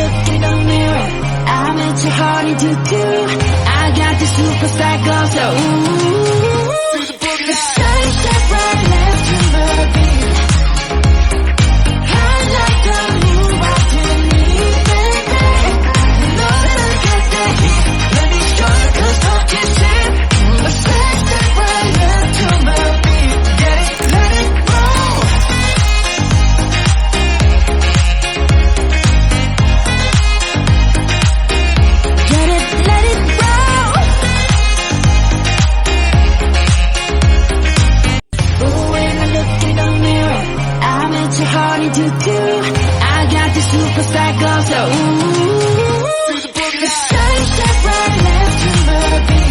look in the mirror, I'm at your heart into two. I got the superstar glow, so ooh. The sun step right left to the beat. I like the move I didn't even think. You know that I got that heat. Let me show you 'cause talk is cheap. A sun step right left to the beat. Get it, let it roll. Get it, let it roll. Ooh, when I look in the mirror, I'm at your heart into two. I got the superstar glow, so ooh. The sun step right left to the beat.